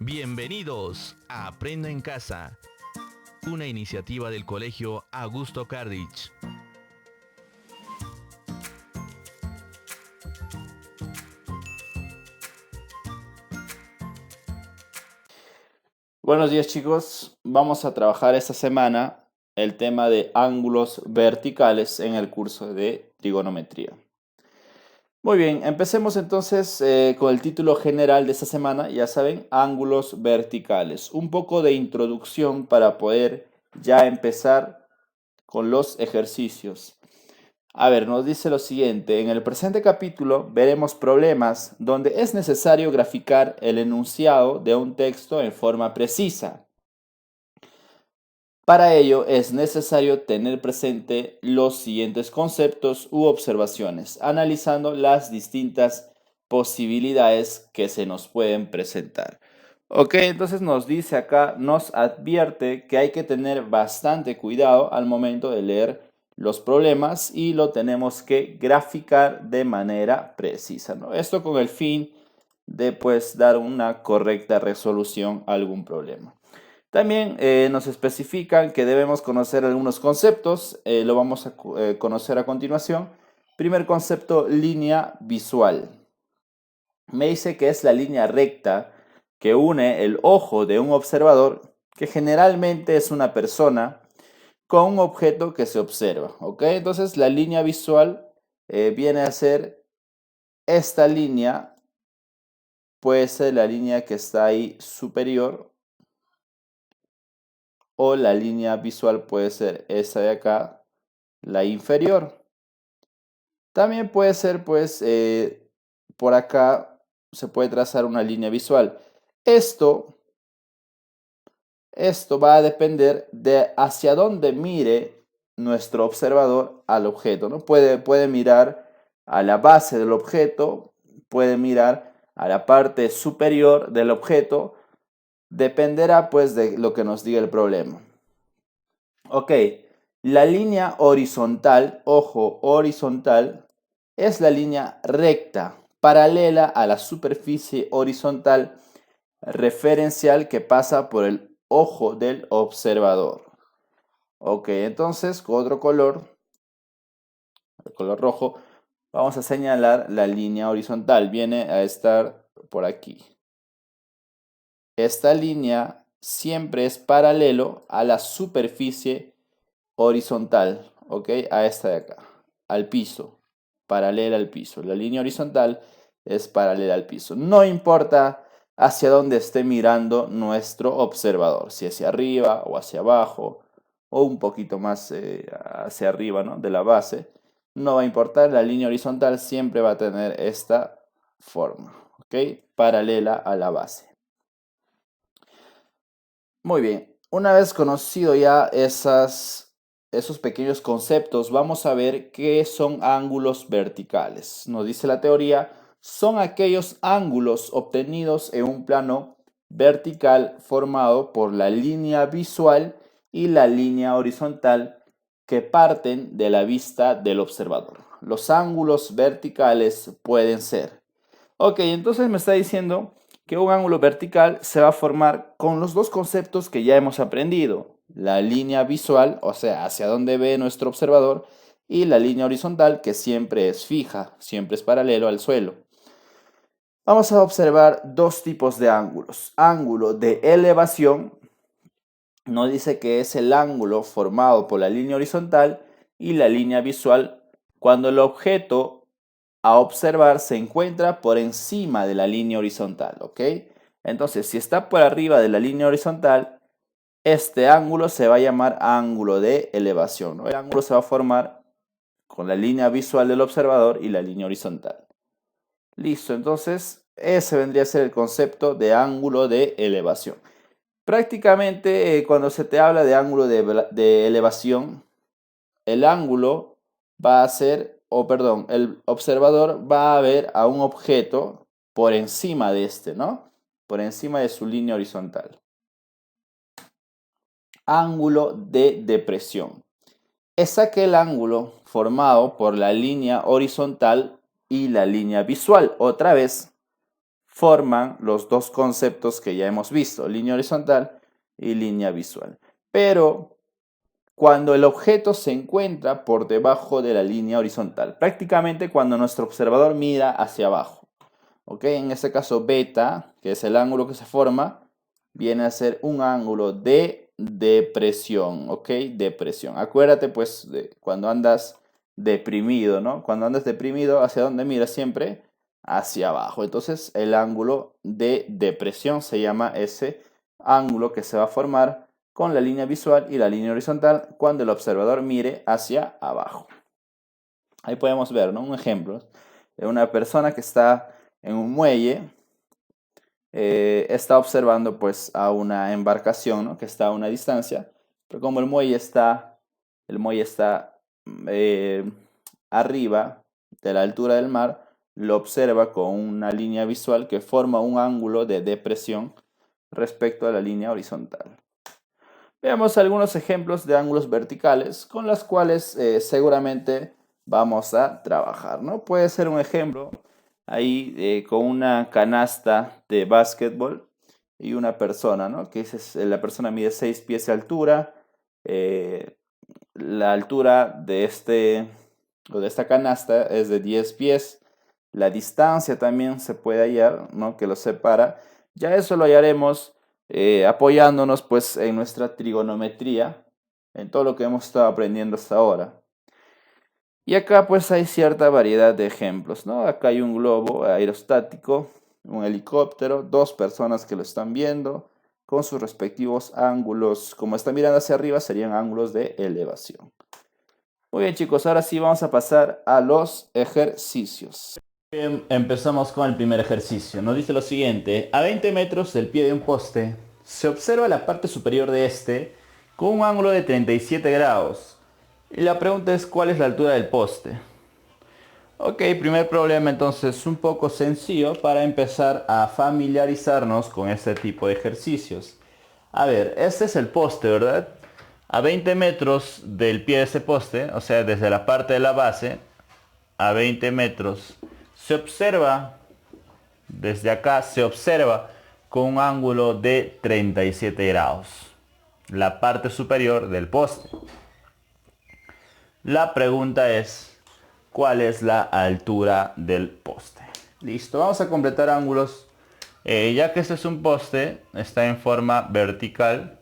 Bienvenidos a Aprendo en Casa, una iniciativa del Colegio Augusto Cardich. Buenos días chicos, vamos a trabajar esta semana el tema de ángulos verticales en el curso de trigonometría. Muy bien, empecemos entonces con el título general de esta semana, ya saben, ángulos verticales. Un poco de introducción para poder ya empezar con los ejercicios. A ver, nos dice lo siguiente, en el presente capítulo veremos problemas donde es necesario graficar el enunciado de un texto en forma precisa. Para ello es necesario tener presente los siguientes conceptos u observaciones, analizando las distintas posibilidades que se nos pueden presentar. Ok, entonces nos dice acá, nos advierte que hay que tener bastante cuidado al momento de leer los problemas y lo tenemos que graficar de manera precisa, ¿no? Esto con el fin de pues dar una correcta resolución a algún problema. También nos especifican que debemos conocer algunos conceptos, lo vamos a conocer a continuación. Primer concepto, línea visual. Me dice que es la línea recta que une el ojo de un observador, que generalmente es una persona, con un objeto que se observa. ¿Ok? Entonces la línea visual viene a ser esta línea, puede ser la línea que está ahí superior, o la línea visual puede ser esta de acá, la inferior. También puede ser, pues, por acá se puede trazar una línea visual. Esto, esto va a depender de hacia dónde mire nuestro observador al objeto, ¿no? Puede mirar a la base del objeto, puede mirar a la parte superior del objeto, dependerá, pues, de lo que nos diga el problema. Ok, la línea horizontal, ojo, horizontal, es la línea recta, paralela a la superficie horizontal referencial que pasa por el ojo del observador. Ok, entonces con otro color, el color rojo, vamos a señalar la línea horizontal. Viene a estar por aquí. Esta línea siempre es paralelo a la superficie horizontal, ¿ok? A esta de acá, al piso, paralela al piso. La línea horizontal es paralela al piso. No importa hacia dónde esté mirando nuestro observador, si hacia arriba o hacia abajo, o un poquito más hacia arriba, ¿no? De la base. No va a importar, la línea horizontal siempre va a tener esta forma, ¿ok? Paralela a la base. Muy bien, una vez conocido ya esos pequeños conceptos, vamos a ver qué son ángulos verticales. Nos dice la teoría, son aquellos ángulos obtenidos en un plano vertical formado por la línea visual y la línea horizontal que parten de la vista del observador. Los ángulos verticales pueden ser. Ok, entonces me está diciendo que un ángulo vertical se va a formar con los dos conceptos que ya hemos aprendido. La línea visual, o sea, hacia dónde ve nuestro observador, y la línea horizontal, que siempre es fija, siempre es paralelo al suelo. Vamos a observar dos tipos de ángulos. Ángulo de elevación, nos dice que es el ángulo formado por la línea horizontal y la línea visual cuando el objeto a observar se encuentra por encima de la línea horizontal, ¿ok? Entonces, si está por arriba de la línea horizontal, este ángulo se va a llamar ángulo de elevación, ¿no? El ángulo se va a formar con la línea visual del observador y la línea horizontal. Listo, entonces ese vendría a ser el concepto de ángulo de elevación. Prácticamente cuando se te habla de ángulo de elevación, el ángulo va a ser, o perdón, el observador va a ver a un objeto por encima de este, ¿no? Por encima de su línea horizontal. Ángulo de depresión. Es aquel ángulo formado por la línea horizontal y la línea visual. Otra vez, forman los dos conceptos que ya hemos visto, línea horizontal y línea visual. Pero cuando el objeto se encuentra por debajo de la línea horizontal, prácticamente cuando nuestro observador mira hacia abajo, ¿ok? En este caso beta, que es el ángulo que se forma, viene a ser un ángulo de depresión, ¿ok? Depresión. Acuérdate pues de cuando andas deprimido, ¿no? Cuando andas deprimido, ¿hacia dónde miras siempre? Hacia abajo. Entonces el ángulo de depresión se llama ese ángulo que se va a formar con la línea visual y la línea horizontal cuando el observador mire hacia abajo. Ahí podemos ver, ¿no? Un ejemplo de una persona que está en un muelle, está observando pues a una embarcación, ¿no? Que está a una distancia, pero como el muelle está arriba de la altura del mar, lo observa con una línea visual que forma un ángulo de depresión respecto a la línea horizontal. Veamos algunos ejemplos de ángulos verticales con los cuales seguramente vamos a trabajar, ¿no? Puede ser un ejemplo ahí con una canasta de básquetbol y una persona, ¿no? La persona mide 6 pies de altura. La altura de esta canasta es de 10 pies. La distancia también se puede hallar, ¿no? Que lo separa. Ya eso lo hallaremos apoyándonos pues en nuestra trigonometría, en todo lo que hemos estado aprendiendo hasta ahora. Y acá pues hay cierta variedad de ejemplos, ¿no? Acá hay un globo aerostático, un helicóptero, dos personas que lo están viendo con sus respectivos ángulos. Como están mirando hacia arriba, serían ángulos de elevación. Muy bien, chicos, ahora sí vamos a pasar a los ejercicios. Bien, empezamos con el primer ejercicio. Nos dice lo siguiente: a 20 metros del pie de un poste, se observa la parte superior de este con un ángulo de 37 grados. Y la pregunta es, ¿cuál es la altura del poste? Ok, primer problema entonces un poco sencillo para empezar a familiarizarnos con este tipo de ejercicios. A ver, este es el poste, ¿verdad? A 20 metros del pie de ese poste, o sea, desde la parte de la base, a 20 metros, se observa, desde acá se observa con un ángulo de 37 grados, la parte superior del poste. La pregunta es, ¿cuál es la altura del poste? Listo, vamos a completar ángulos. Ya que este es un poste, está en forma vertical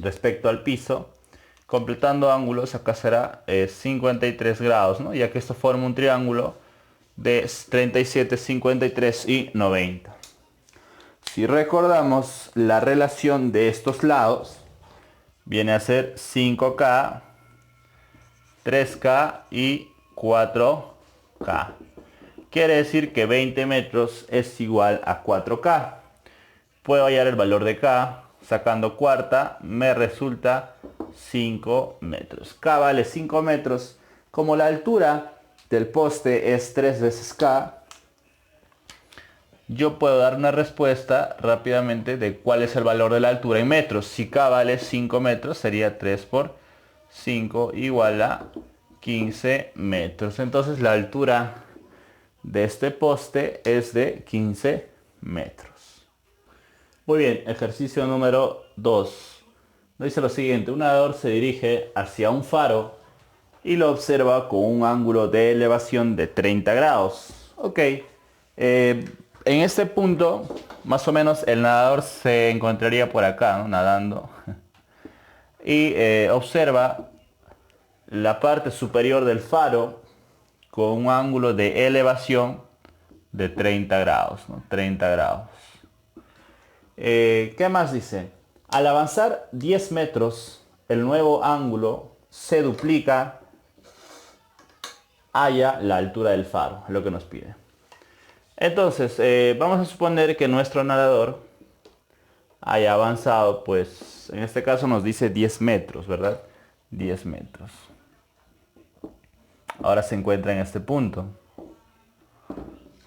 respecto al piso. Completando ángulos, acá será 53 grados, ¿no? Ya que esto forma un triángulo de 37, 53 y 90. Si recordamos la relación de estos lados, viene a ser 5K, 3K y 4K. Quiere decir que 20 metros es igual a 4K. Puedo hallar el valor de K. Sacando cuarta me resulta 5 metros. K vale 5 metros. Como la altura del poste es 3 veces K, yo puedo dar una respuesta rápidamente de cuál es el valor de la altura en metros. Si K vale 5 metros, sería 3 por 5 igual a 15 metros. Entonces la altura de este poste es de 15 metros. Muy bien, ejercicio número 2. Dice lo siguiente: un nadador se dirige hacia un faro y lo observa con un ángulo de elevación de 30 grados. Ok, en este punto, más o menos, el nadador se encontraría por acá, ¿no? Nadando. Y observa la parte superior del faro con un ángulo de elevación de 30 grados, ¿no? 30 grados. ¿Qué más dice? Al avanzar 10 metros, el nuevo ángulo se duplica, haya la altura del faro, es lo que nos pide. Entonces, vamos a suponer que nuestro nadador haya avanzado, pues, en este caso nos dice 10 metros, ¿verdad? 10 metros. Ahora se encuentra en este punto.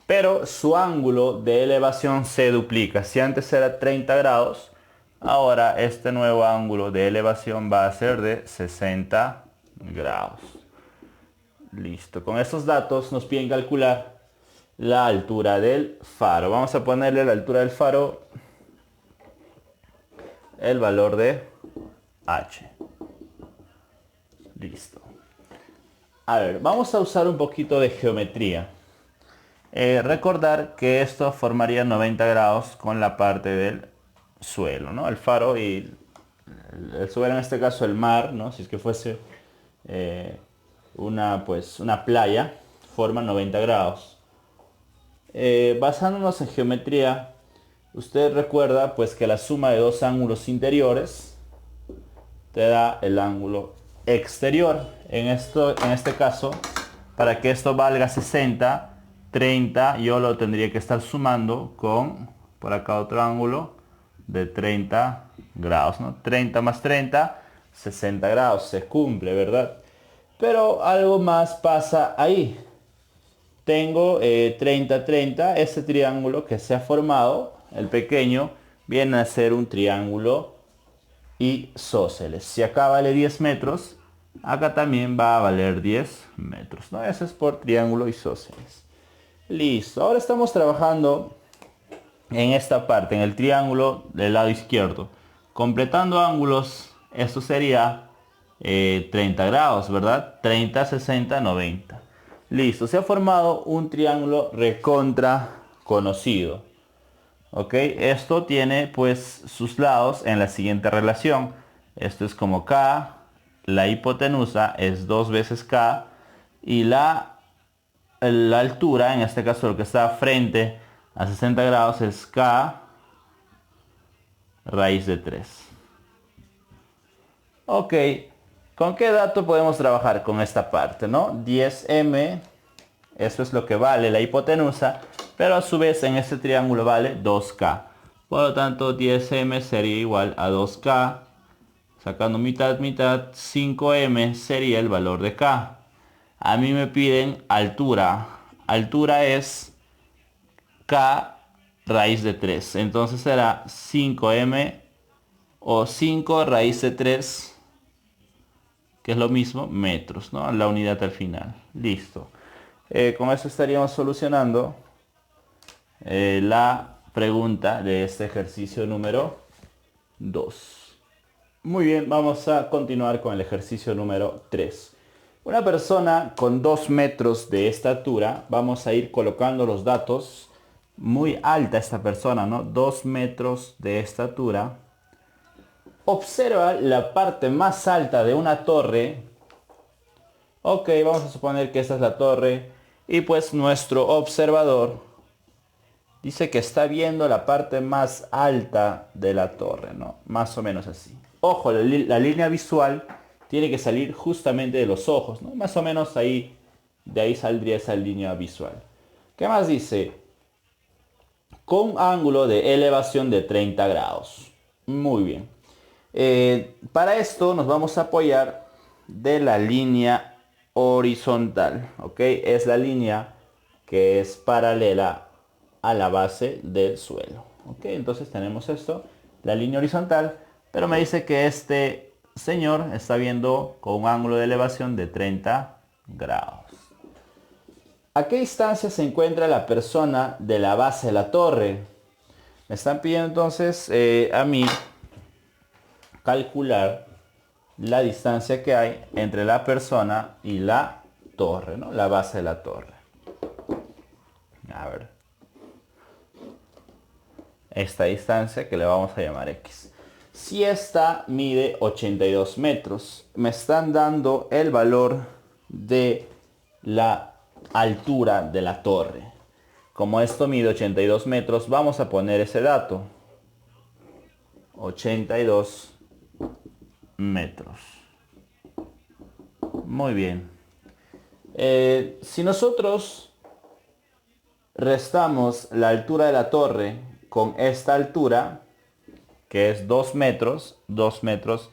Pero su ángulo de elevación se duplica. Si antes era 30 grados, ahora este nuevo ángulo de elevación va a ser de 60 grados. Listo. Con estos datos nos piden calcular la altura del faro. Vamos a ponerle la altura del faro, el valor de H. Listo. A ver, vamos a usar un poquito de geometría. Recordar que esto formaría 90 grados con la parte del suelo, ¿no? El faro y el suelo, en este caso el mar, ¿no? Si es que fuese una playa, forma 90 grados. Basándonos en geometría, usted recuerda pues que la suma de dos ángulos interiores te da el ángulo exterior. En este caso, para que esto valga 60, 30, yo lo tendría que estar sumando con, por acá otro ángulo de 30 grados, ¿no? 30 más 30, 60 grados, se cumple, ¿verdad? Pero algo más pasa ahí. Tengo 30, 30, este triángulo que se ha formado, el pequeño, viene a ser un triángulo isósceles. Si acá vale 10 metros, acá también va a valer 10 metros, ¿no? Eso es por triángulo isósceles. Listo, ahora estamos trabajando en esta parte, en el triángulo del lado izquierdo. Completando ángulos, esto sería 30 grados, ¿verdad? 30, 60, 90. Listo, se ha formado un triángulo recontra conocido. Ok, esto tiene pues sus lados en la siguiente relación. Esto es como K, la hipotenusa es 2 veces K y la altura, en este caso lo que está frente a 60 grados es K raíz de 3. Ok, ¿con qué dato podemos trabajar con esta parte, no? 10m, eso es lo que vale la hipotenusa, pero a su vez en este triángulo vale 2K. Por lo tanto, 10m sería igual a 2K. Sacando mitad, mitad, 5m sería el valor de K. A mí me piden altura. Altura es K raíz de 3. Entonces será 5m o 5 raíz de 3, que es lo mismo, metros, ¿no? La unidad al final. Listo. Con eso estaríamos solucionando la pregunta de este ejercicio número 2. Muy bien, vamos a continuar con el ejercicio número 3. Una persona con 2 metros de estatura, vamos a ir colocando los datos. Muy alta esta persona, ¿no? 2 metros de estatura. Observa la parte más alta de una torre. Ok, vamos a suponer que esta es la torre. Y pues nuestro observador dice que está viendo la parte más alta de la torre, ¿no? Más o menos así. Ojo, la línea visual tiene que salir justamente de los ojos, ¿no? Más o menos ahí, de ahí saldría esa línea visual. ¿Qué más dice? Con ángulo de elevación de 30 grados. Muy bien. Para esto nos vamos a apoyar de la línea horizontal, ¿ok? Es la línea que es paralela a la base del suelo, ¿ok? Entonces tenemos esto, la línea horizontal, pero me dice que este señor está viendo con un ángulo de elevación de 30 grados. ¿A qué distancia se encuentra la persona de la base de la torre? Me están pidiendo entonces a mí calcular la distancia que hay entre la persona y la torre, ¿no? La base de la torre. A ver. Esta distancia que le vamos a llamar X. Si esta mide 82 metros, me están dando el valor de la altura de la torre. Como esto mide 82 metros, vamos a poner ese dato. 82 metros. Muy bien. Si nosotros restamos la altura de la torre con esta altura, que es 2 metros, 2 metros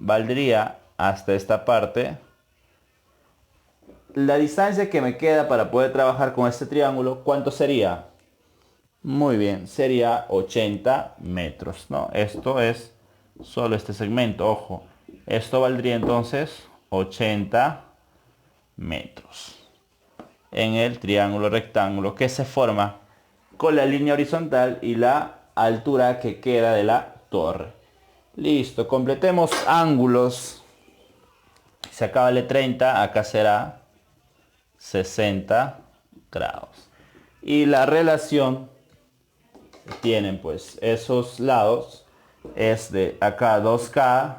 valdría hasta esta parte. La distancia que me queda para poder trabajar con este triángulo, ¿cuánto sería? Muy bien, sería 80 metros, ¿no? Esto es solo este segmento, ojo. Esto valdría entonces 80 metros. en el triángulo rectángulo que se forma con la línea horizontal y la altura que queda de la torre. Listo, completemos ángulos. Si acá vale 30, acá será 60 grados. Y la relación que tienen pues esos lados es de acá 2k,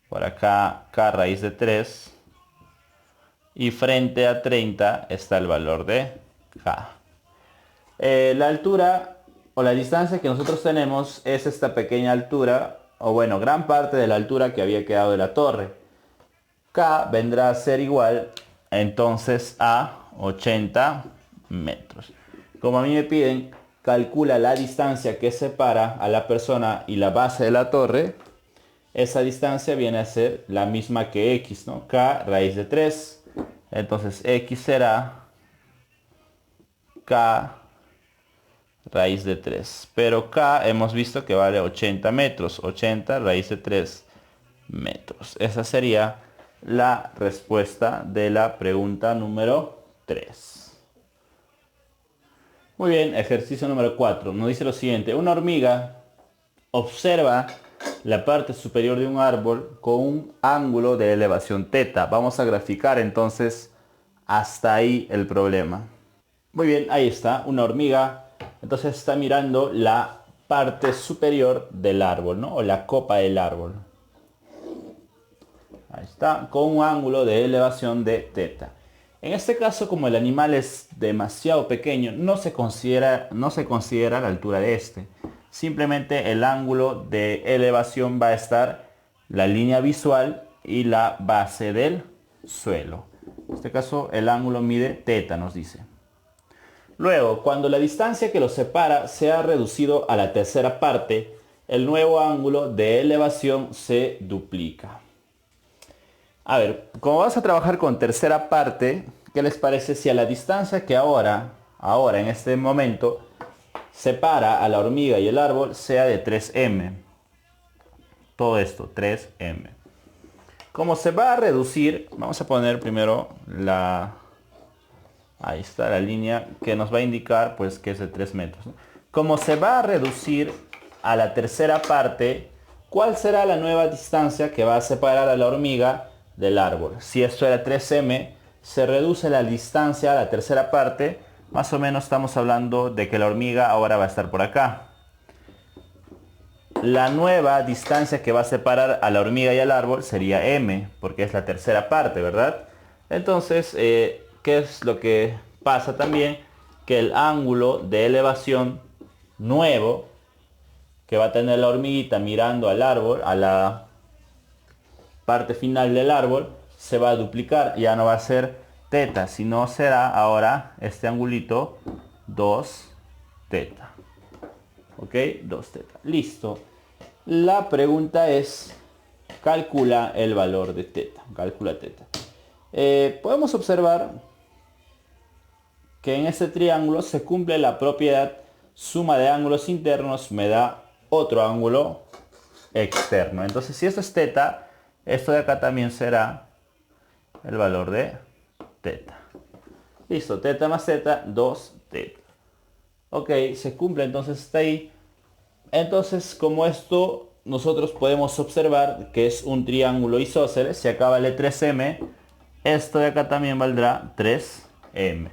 por acá k raíz de 3, y frente a 30 está el valor de k. La altura o la distancia que nosotros tenemos es esta pequeña altura, o bueno, gran parte de la altura que había quedado de la torre. K vendrá a ser igual entonces a 80 metros. Como a mí me piden, calcula la distancia que separa a la persona y la base de la torre. Esa distancia viene a ser la misma que x, ¿no? K raíz de 3. Entonces x será K raíz de 3. Pero K hemos visto que vale 80 metros. 80 raíz de 3 metros. Esa sería la respuesta de la pregunta número 3. Muy bien, ejercicio número 4. Nos dice lo siguiente. Una hormiga observa la parte superior de un árbol con un ángulo de elevación teta. Vamos a graficar entonces hasta ahí el problema. Muy bien, ahí está, una hormiga. Entonces está mirando la parte superior del árbol, ¿no? O la copa del árbol. Ahí está, con un ángulo de elevación de teta. En este caso, como el animal es demasiado pequeño, no se considera la altura de este. Simplemente el ángulo de elevación va a estar la línea visual y la base del suelo. En este caso, el ángulo mide teta, nos dice. Luego, cuando la distancia que los separa se ha reducido a la tercera parte, el nuevo ángulo de elevación se duplica. A ver, como vas a trabajar con tercera parte, ¿qué les parece si a la distancia que ahora en este momento, separa a la hormiga y el árbol sea de 3m? Todo esto, 3m. Como se va a reducir, vamos a poner primero ahí está la línea que nos va a indicar pues que es de 3 metros, ¿no? Como se va a reducir a la tercera parte, ¿cuál será la nueva distancia que va a separar a la hormiga del árbol? Si esto era 3m, se reduce la distancia a la tercera parte, más o menos estamos hablando de que la hormiga ahora va a estar por acá. La nueva distancia que va a separar a la hormiga y al árbol sería m, porque es la tercera parte, ¿verdad? Entonces, ¿qué es lo que pasa también? Que el ángulo de elevación nuevo que va a tener la hormiguita mirando al árbol, a la parte final del árbol, se va a duplicar. Ya no va a ser teta, sino será ahora este angulito 2 teta. ¿Ok? 2 teta. Listo. La pregunta es, calcula el valor de teta. Calcula teta. Podemos observar que en este triángulo se cumple la propiedad suma de ángulos internos me da otro ángulo externo. Entonces, si esto es teta, esto de acá también será el valor de teta. Listo, teta más teta, 2 teta. Ok, se cumple entonces hasta ahí. Entonces, como esto nosotros podemos observar que es un triángulo isósceles, si acá vale 3m, esto de acá también valdrá 3m.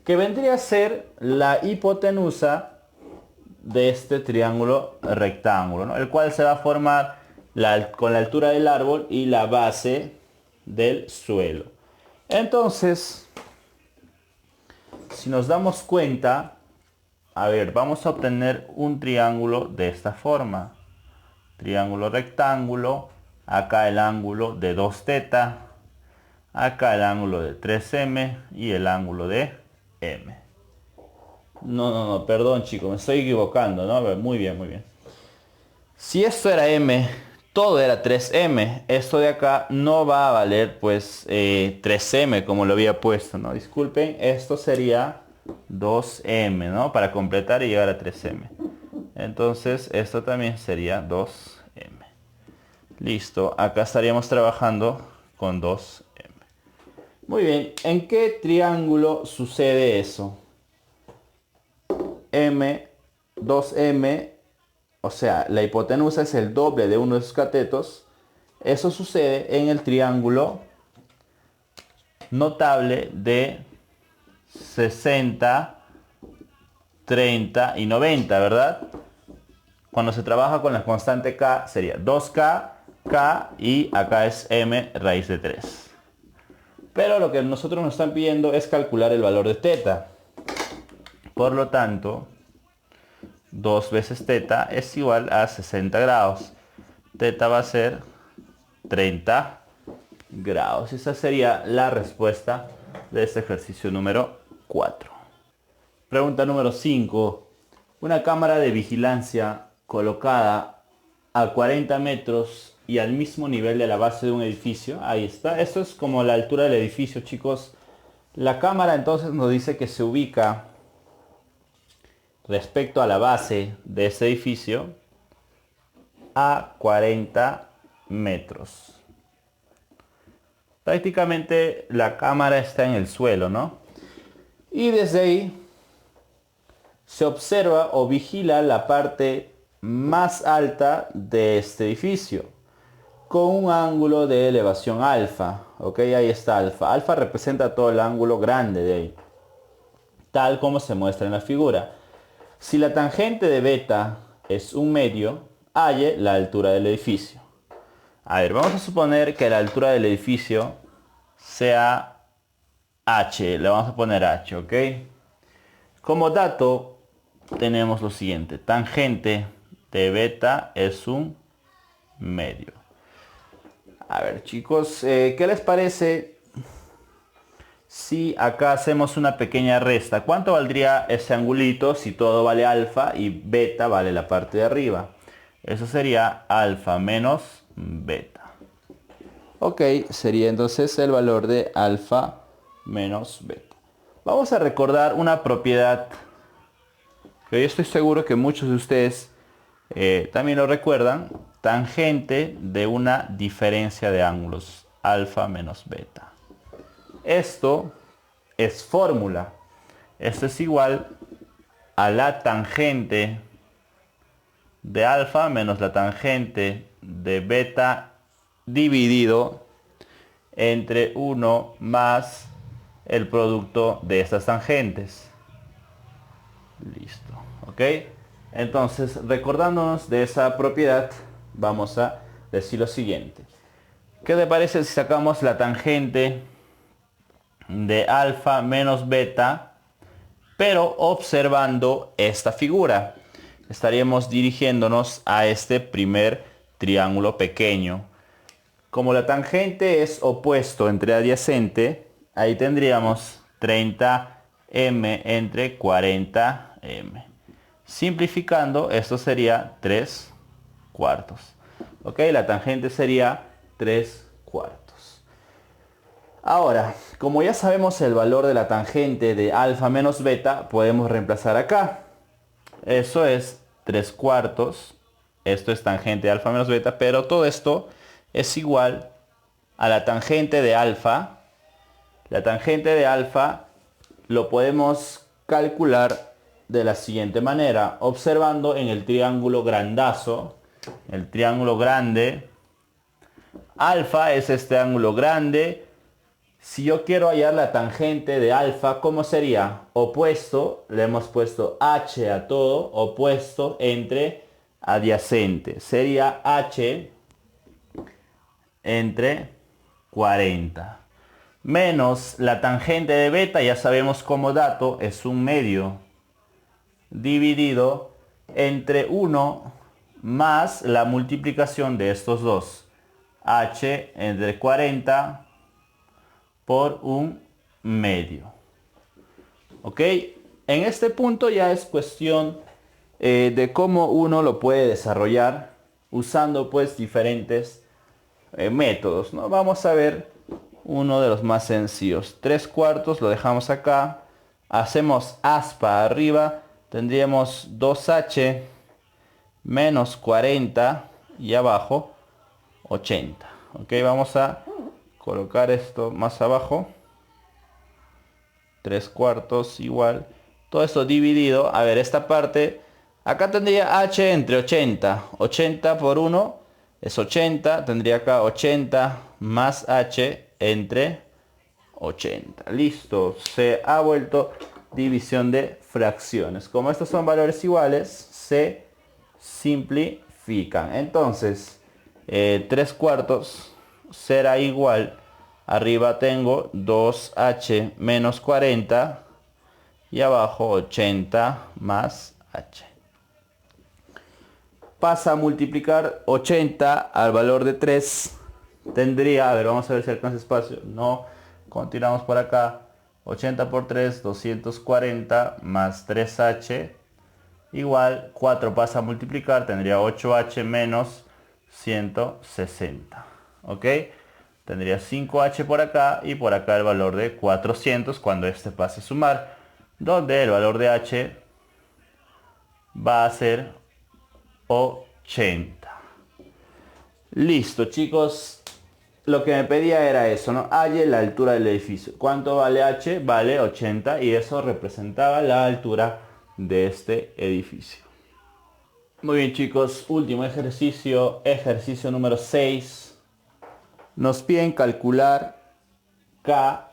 Que vendría a ser la hipotenusa de este triángulo rectángulo, ¿no? El cual se va a formar con la altura del árbol y la base del suelo. Entonces, si nos damos cuenta, a ver, vamos a obtener un triángulo de esta forma. Triángulo rectángulo, acá el ángulo de 2 teta, acá el ángulo de 3m y el ángulo de m. No, perdón chicos, me estoy equivocando, ¿no? Muy bien, muy bien. Si esto era m, todo era 3m. Esto de acá no va a valer pues 3m como lo había puesto, ¿no? Disculpen, esto sería 2m, ¿no? Para completar y llegar a 3m. Entonces esto también sería 2m. Listo, acá estaríamos trabajando con 2m. Muy bien, ¿en qué triángulo sucede eso? M, 2M, o sea, la hipotenusa es el doble de uno de sus catetos. Eso sucede en el triángulo notable de 60, 30 y 90, ¿verdad? Cuando se trabaja con la constante K sería 2K, K y acá es M raíz de 3. Pero lo que nosotros nos están pidiendo es calcular el valor de teta. Por lo tanto, 2 veces teta es igual a 60 grados. Teta va a ser 30 grados. Esa sería la respuesta de este ejercicio número 4. Pregunta número 5. Una cámara de vigilancia colocada a 40 metros y al mismo nivel de la base de un edificio. Ahí está. Esto es como la altura del edificio, chicos. La cámara entonces nos dice que se ubica respecto a la base de este edificio a 40 metros. Prácticamente la cámara está en el suelo, ¿no? Y desde ahí se observa o vigila la parte más alta de este edificio con un ángulo de elevación alfa. Ok, ahí está alfa. Alfa representa todo el ángulo grande de ahí, tal como se muestra en la figura. Si la tangente de beta es un medio, halle la altura del edificio. A ver, vamos a suponer que la altura del edificio sea H. Le vamos a poner H, ¿ok? Como dato tenemos lo siguiente. Tangente de beta es un medio. A ver, chicos, ¿qué les parece si acá hacemos una pequeña resta? ¿Cuánto valdría ese angulito si todo vale alfa y beta vale la parte de arriba? Eso sería alfa menos beta. Ok, sería entonces el valor de alfa menos beta. Vamos a recordar una propiedad que yo estoy seguro que muchos de ustedes también lo recuerdan. Tangente de una diferencia de ángulos, alfa menos beta. Esto es fórmula. Esto es igual a la tangente de alfa menos la tangente de beta dividido entre 1 más el producto de estas tangentes. Listo, ¿ok? Entonces, recordándonos de esa propiedad, vamos a decir lo siguiente. ¿Qué te parece si sacamos la tangente de alfa menos beta, pero observando esta figura? Estaríamos dirigiéndonos a este primer triángulo pequeño. Como la tangente es opuesto entre adyacente, ahí tendríamos 30m entre 40m. Simplificando, esto sería 3 cuartos. Ok, la tangente sería 3 cuartos. Ahora, como ya sabemos el valor de la tangente de alfa menos beta, podemos reemplazar acá. Eso es 3 cuartos. Esto es tangente de alfa menos beta, pero todo esto es igual a la tangente de alfa. La tangente de alfa lo podemos calcular de la siguiente manera, observando en el triángulo grandazo, el triángulo grande. Alfa es este ángulo grande. Si yo quiero hallar la tangente de alfa, ¿cómo sería? Opuesto, le hemos puesto h a todo, opuesto entre adyacente. Sería h entre 40. Menos la tangente de beta, ya sabemos como dato, es un medio. Dividido entre 1 más la multiplicación de estos dos. H entre 40 por un medio. ¿Ok? En este punto ya es cuestión de cómo uno lo puede desarrollar usando pues diferentes métodos, ¿no? Vamos a ver uno de los más sencillos. 3 cuartos lo dejamos acá. Hacemos aspa arriba. Tendríamos 2h menos 40 y abajo 80. Ok, vamos a colocar esto más abajo. 3/4 igual. Todo esto dividido. A ver, esta parte. Acá tendría h entre 80. 80 por 1 es 80. Tendría acá 80 más h entre 80. Listo. Se ha vuelto división de fracciones. Como estos son valores iguales, se simplifican. Entonces, 3/4 será igual. Arriba tengo 2h menos 40 y abajo 80 más h. Pasa a multiplicar 80 al valor de 3. Tendría, a ver, vamos a ver si alcanza espacio. No, continuamos por acá. 80 por 3, 240 más 3h igual 4 pasa a multiplicar, tendría 8h menos 160. ¿Ok? Tendría 5h por acá y por acá el valor de 400 cuando este pase a sumar, donde el valor de h va a ser 80. Listo, chicos. Lo que me pedía era eso, ¿no? Halle la altura del edificio. ¿Cuánto vale h? Vale 80 y eso representaba la altura de este edificio. Muy bien, chicos. Último ejercicio. Ejercicio número 6. Nos piden calcular k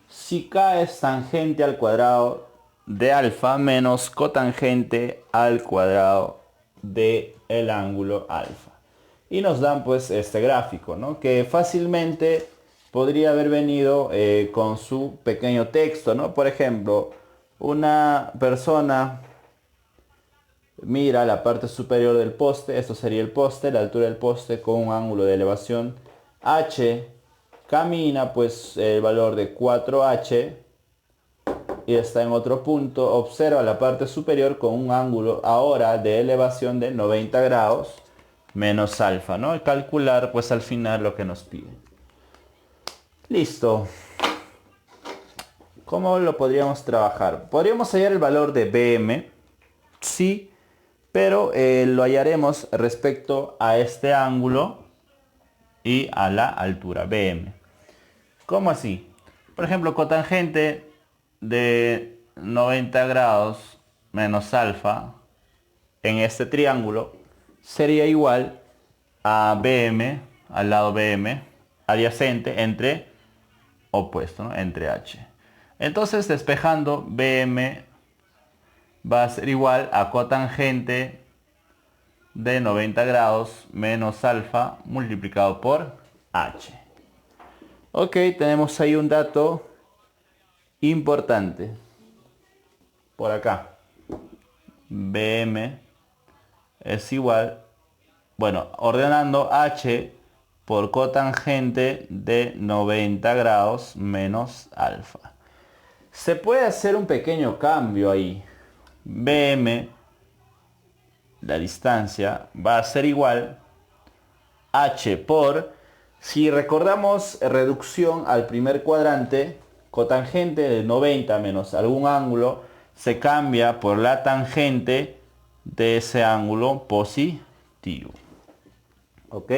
si k es tangente al cuadrado de alfa menos cotangente al cuadrado de el ángulo alfa. Y nos dan pues este gráfico, ¿no? Que fácilmente podría haber venido con su pequeño texto, ¿no? Por ejemplo, una persona mira la parte superior del poste, esto sería el poste, la altura del poste con un ángulo de elevación h, camina pues el valor de 4h y está en otro punto, observa la parte superior con un ángulo ahora de elevación de 90 grados menos alfa, ¿no? Y calcular pues al final lo que nos pide. Listo. ¿Cómo lo podríamos trabajar? Podríamos hallar el valor de BM, sí, pero lo hallaremos respecto a este ángulo y a la altura BM. ¿Cómo así? Por ejemplo, cotangente de 90 grados menos alfa en este triángulo sería igual a BM, al lado BM, adyacente entre opuesto, ¿no? Entre H. Entonces, despejando, BM va a ser igual a cotangente de 90 grados menos alfa multiplicado por H. Ok, tenemos ahí un dato importante. Por acá. BM es igual, bueno, ordenando H por cotangente de 90 grados menos alfa. Se puede hacer un pequeño cambio ahí. BM, la distancia, va a ser igual H por, si recordamos reducción al primer cuadrante, cotangente de 90 menos algún ángulo se cambia por la tangente de ese ángulo positivo. ¿Ok?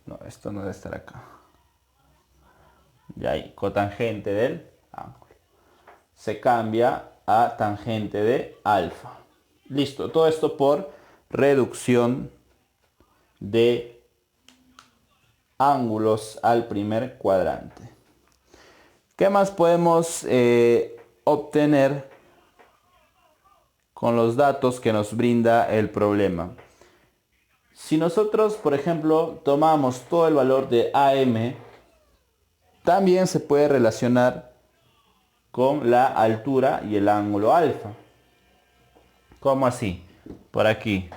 No, esto no debe estar acá. Ya ahí, cotangente del ángulo. Se cambia a tangente de alfa. Listo, todo esto por reducción de ángulos al primer cuadrante. ¿Qué más podemos obtener con los datos que nos brinda el problema? Si nosotros, por ejemplo, tomamos todo el valor de AM, también se puede relacionar con la altura y el ángulo alfa. ¿Cómo así? Por aquí.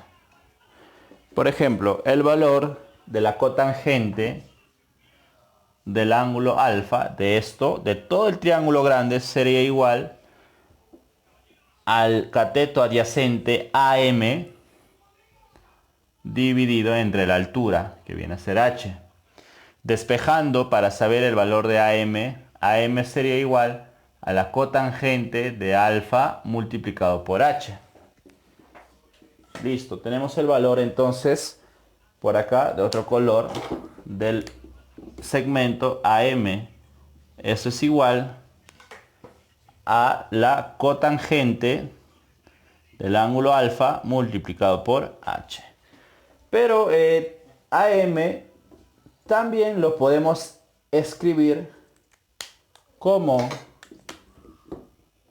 Por ejemplo, el valor de la cotangente del ángulo alfa, de esto, de todo el triángulo grande, sería igual al cateto adyacente AM dividido entre la altura, que viene a ser H. Despejando para saber el valor de AM, AM sería igual a la cotangente de alfa multiplicado por H. Listo, tenemos el valor entonces, por acá, de otro color, del segmento AM. Eso es igual a la cotangente del ángulo alfa multiplicado por h. Pero AM también lo podemos escribir como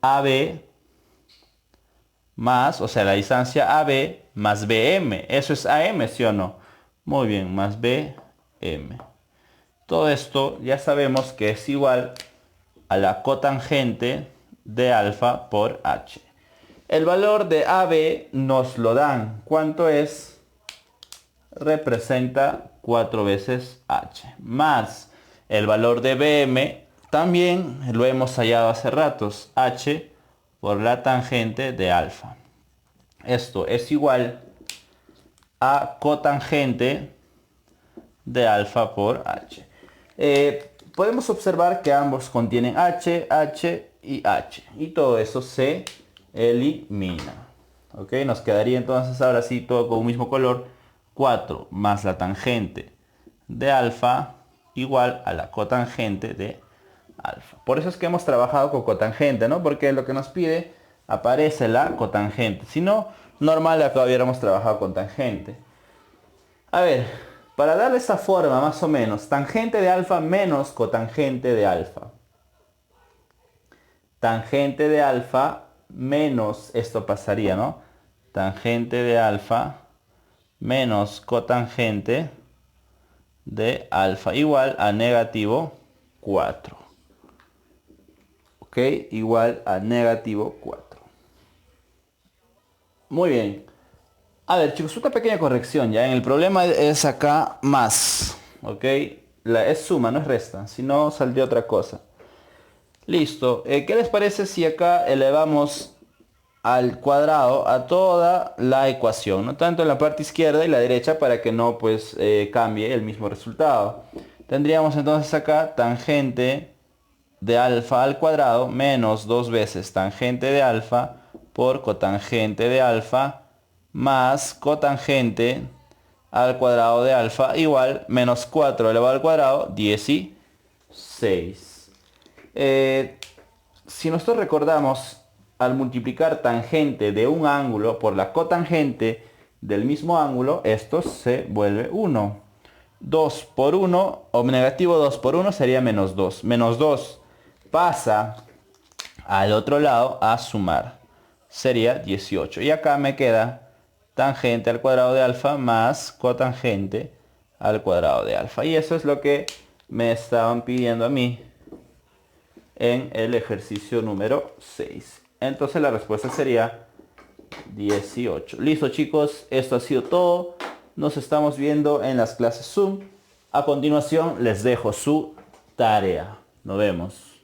AB más, o sea, la distancia AB más BM. Eso es AM, ¿sí o no? Muy bien, más BM. Todo esto ya sabemos que es igual a la cotangente de alfa por h. El valor de AB nos lo dan. ¿Cuánto es? Representa 4 veces h. Más el valor de BM, también lo hemos hallado hace ratos. H por la tangente de alfa. Esto es igual a cotangente de alfa por h. Podemos observar que ambos contienen h, h y h. Y todo eso se elimina. ¿Ok? Nos quedaría entonces ahora sí todo con un mismo color. 4 más la tangente de alfa igual a la cotangente de alfa. Por eso es que hemos trabajado con cotangente, ¿no? Porque lo que nos pide aparece la cotangente. Si no, normal acá hubiéramos trabajado con tangente. A ver, para darle esta forma más o menos, tangente de alfa menos cotangente de alfa. Tangente de alfa menos, esto pasaría, ¿no? Tangente de alfa menos cotangente de alfa igual a negativo 4. ¿Ok? Igual a negativo 4. Muy bien. A ver, chicos, una pequeña corrección, ¿ya? En el problema es acá más. ¿Ok? Es suma, no es resta. Si no, saldría otra cosa. Listo. ¿Qué les parece si acá elevamos al cuadrado a toda la ecuación, ¿no? Tanto en la parte izquierda y la derecha para que no pues cambie el mismo resultado. Tendríamos entonces acá tangente de alfa al cuadrado menos 2 veces tangente de alfa por cotangente de alfa más cotangente al cuadrado de alfa igual menos 4 elevado al cuadrado 16. Si nosotros recordamos, al multiplicar tangente de un ángulo por la cotangente del mismo ángulo, esto se vuelve 1. 2 por 1, o negativo 2 por 1 sería menos 2. Menos 2 pasa al otro lado a sumar. Sería 18. Y acá me queda tangente al cuadrado de alfa más cotangente al cuadrado de alfa. Y eso es lo que me estaban pidiendo a mí en el ejercicio número 6. Entonces la respuesta sería 18. Listo, chicos, esto ha sido todo. Nos estamos viendo en las clases Zoom. A continuación les dejo su tarea. Nos vemos.